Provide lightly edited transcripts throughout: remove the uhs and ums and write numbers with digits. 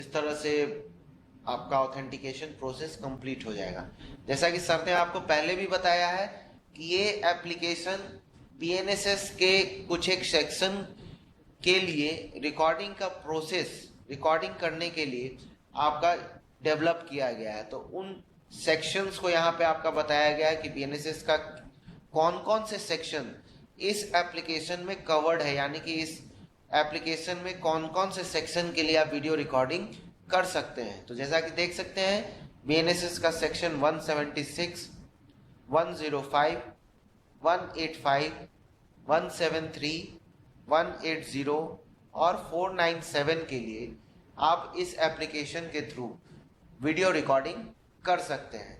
इस तरह से आपका ऑथेंटिकेशन प्रोसेस कंप्लीट हो जाएगा। जैसा कि सर ने आपको पहले भी बताया है कि ये एप्लीकेशन बीएनएसएस के कुछ एक सेक्शन के लिए रिकॉर्डिंग का प्रोसेस रिकॉर्डिंग करने के लिए आपका डेवलप किया गया है। तो उन सेक्शंस को यहाँ पे आपका बताया गया है कि बीएनएसएस का कौन कौन से सेक्शन इस एप्लीकेशन में कवर्ड है, यानी कि इस एप्लीकेशन में कौन कौन से सेक्शन के लिए आप वीडियो रिकॉर्डिंग कर सकते हैं। तो जैसा कि देख सकते हैं बीएनएसएस का सेक्शन 176, 105, 185, 173, 180 और 497 के लिए आप इस एप्लीकेशन के थ्रू वीडियो रिकॉर्डिंग कर सकते हैं।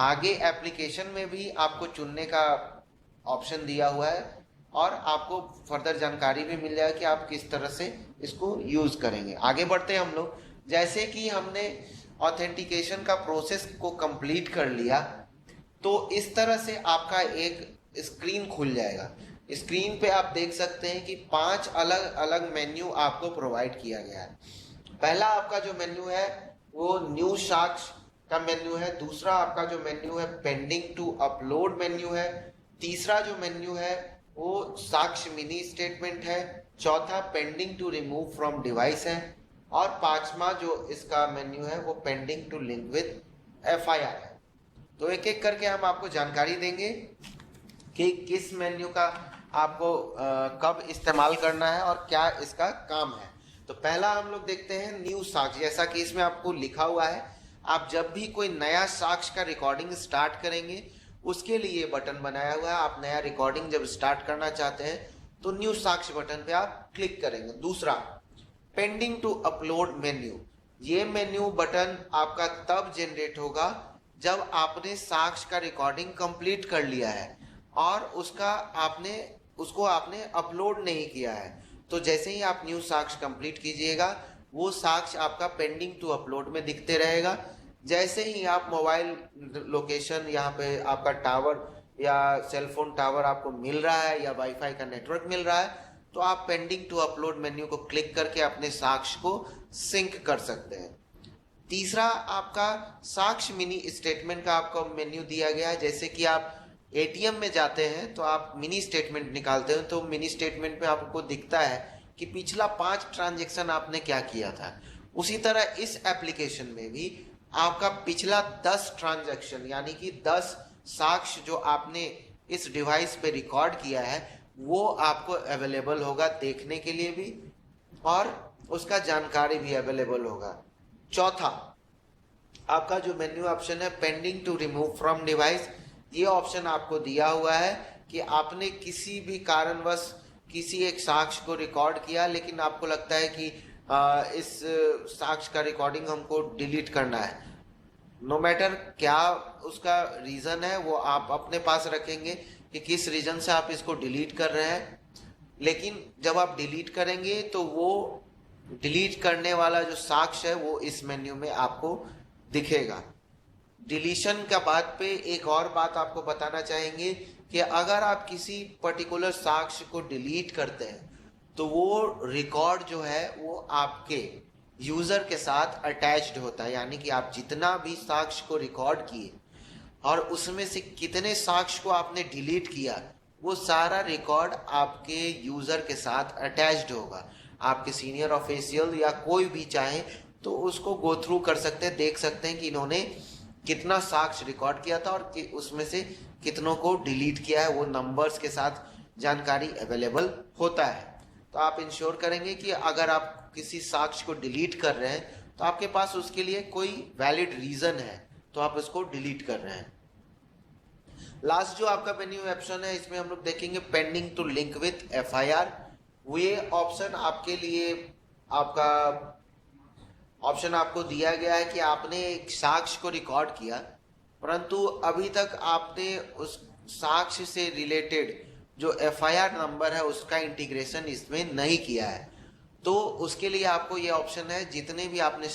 आगे एप्लीकेशन में भी आपको चुनने का ऑप्शन दिया हुआ है और आपको फर्दर जानकारी भी मिल जाएगी कि आप किस तरह से इसको यूज करेंगे। आगे बढ़ते हैं हम लोग। जैसे कि हमने ऑथेंटिकेशन का प्रोसेस को कंप्लीट कर लिया तो इस तरह से आपका एक स्क्रीन खुल जाएगा। स्क्रीन पे आप देख सकते हैं कि 5 अलग अलग मेन्यू आपको प्रोवाइड किया गया है। पहला आपका जो मेन्यू है वो न्यू साक्ष का मेन्यू है। दूसरा आपका जो मेन्यू है पेंडिंग टू अपलोड मेन्यू है। तीसरा जो मेन्यू है वो साक्ष्य मिनी स्टेटमेंट है। चौथा pending to remove from device है और पांचवा जो इसका मेन्यू है वो pending to link with FIR है। तो एक एक करके हम आपको जानकारी देंगे कि किस मेन्यू का आपको कब इस्तेमाल करना है और क्या इसका काम है। तो पहला हम लोग देखते हैं न्यू साक्ष्य। जैसा कि इसमें आपको लिखा हुआ है, आप जब भी कोई नया साक्ष्य का रिकॉर्डिंग स्टार्ट करेंगे उसके लिए बटन बनाया हुआ है। आप नया रिकॉर्डिंग जब स्टार्ट करना चाहते हैं तो न्यू साक्ष्य बटन पे आप क्लिक करेंगे। दूसरा पेंडिंग टू अपलोड मेन्यू, ये मेन्यू बटन आपका तब जनरेट होगा जब आपने साक्ष्य का रिकॉर्डिंग कंप्लीट कर लिया है और उसको आपने अपलोड नहीं किया है। तो जैसे ही आप न्यू साक्ष्य कंप्लीट कीजिएगा वो साक्ष्य आपका पेंडिंग टू अपलोड में दिखते रहेगा। जैसे ही आप मोबाइल लोकेशन यहाँ पे आपका टावर या सेलफोन टावर आपको मिल रहा है या वाईफाई का नेटवर्क मिल रहा है तो आप पेंडिंग टू अपलोड मेन्यू को क्लिक करके अपने साक्ष्य को सिंक कर सकते हैं। तीसरा आपका साक्ष्य मिनी स्टेटमेंट का आपको मेन्यू दिया गया है। जैसे कि आप एटीएम में जाते हैं तो आप मिनी स्टेटमेंट निकालते हैं तो मिनी स्टेटमेंट में आपको दिखता है कि पिछला 5 ट्रांजैक्शन आपने क्या किया था। उसी तरह इस एप्लीकेशन में भी आपका पिछला 10 ट्रांजैक्शन यानी कि 10 साक्ष्य जो आपने इस डिवाइस पे रिकॉर्ड किया है वो आपको अवेलेबल होगा देखने के लिए भी और उसका जानकारी भी अवेलेबल होगा। चौथा आपका जो मेन्यू ऑप्शन है pending to remove from device, ये ऑप्शन आपको दिया हुआ है कि आपने किसी भी कारणवश किसी एक साक्ष्य को रिकॉर्ड किया लेकिन आपको लगता है कि इस साक्ष्य का रिकॉर्डिंग हमको डिलीट करना है। नो मैटर क्या उसका रीजन है वो आप अपने पास रखेंगे कि किस रीजन से आप इसको डिलीट कर रहे हैं, लेकिन जब आप डिलीट करेंगे तो वो डिलीट करने वाला जो साक्ष्य है वो इस मेन्यू में आपको दिखेगा। डिलीशन का बात पे एक और बात आपको बताना चाहेंगे कि अगर आप किसी पर्टिकुलर साक्ष्य को डिलीट करते हैं तो वो रिकॉर्ड जो है वो आपके यूजर के साथ अटैच्ड होता है। यानी कि आप जितना भी साक्ष्य को रिकॉर्ड किए और उसमें से कितने साक्ष्य को आपने डिलीट किया वो सारा रिकॉर्ड आपके यूजर के साथ अटैच्ड होगा। आपके सीनियर ऑफिशियल या कोई भी चाहे तो उसको गो थ्रू कर सकते हैं, देख सकते हैं कि इन्होंने कितना साक्ष्य रिकॉर्ड किया था और उसमें से कितनों को डिलीट किया है, वो नंबर्स के साथ जानकारी अवेलेबल होता है। तो आप इंश्योर करेंगे कि अगर आप किसी साक्ष्य को डिलीट कर रहे हैं तो आपके पास उसके लिए कोई वैलिड रीजन है तो आप उसको डिलीट कर रहे हैं। लास्ट जो आपका मेन्यू ऑप्शन है इसमें हम लोग देखेंगे pending to link with FIR. ये ऑप्शन आपके लिए आपका ऑप्शन आपको दिया गया है कि आपने एक साक्ष्य को रिकॉर्ड किया परंतु अभी तक आपने उस साक्ष्य से रिलेटेड जो एफआईआर नंबर है उसका इंटीग्रेशन इसमें नहीं किया है। तो उसके लिए आपको ये ऑप्शन है जितने भी आपने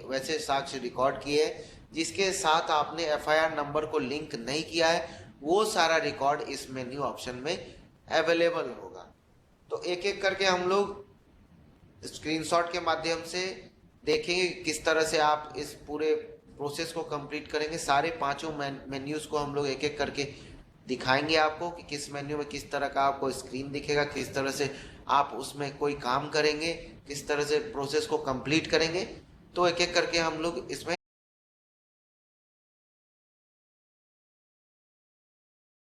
वैसे साक्ष्य रिकॉर्ड किए जिसके साथ आपने एफआईआर नंबर को लिंक नहीं किया है वो सारा रिकॉर्ड इस मेन्यू ऑप्शन में अवेलेबल होगा। तो एक एक करके हम लोग स्क्रीनशॉट के माध्यम से देखेंगे किस तरह से आप इस पूरे प्रोसेस को कंप्लीट करेंगे। सारे पांचों मेन्यूज को हम लोग एक एक करके दिखाएंगे आपको कि किस मेन्यू में किस तरह का आपको स्क्रीन दिखेगा, किस तरह से आप उसमें कोई काम करेंगे, किस तरह से प्रोसेस को कंप्लीट करेंगे। तो एक एक करके हम लोग इसमें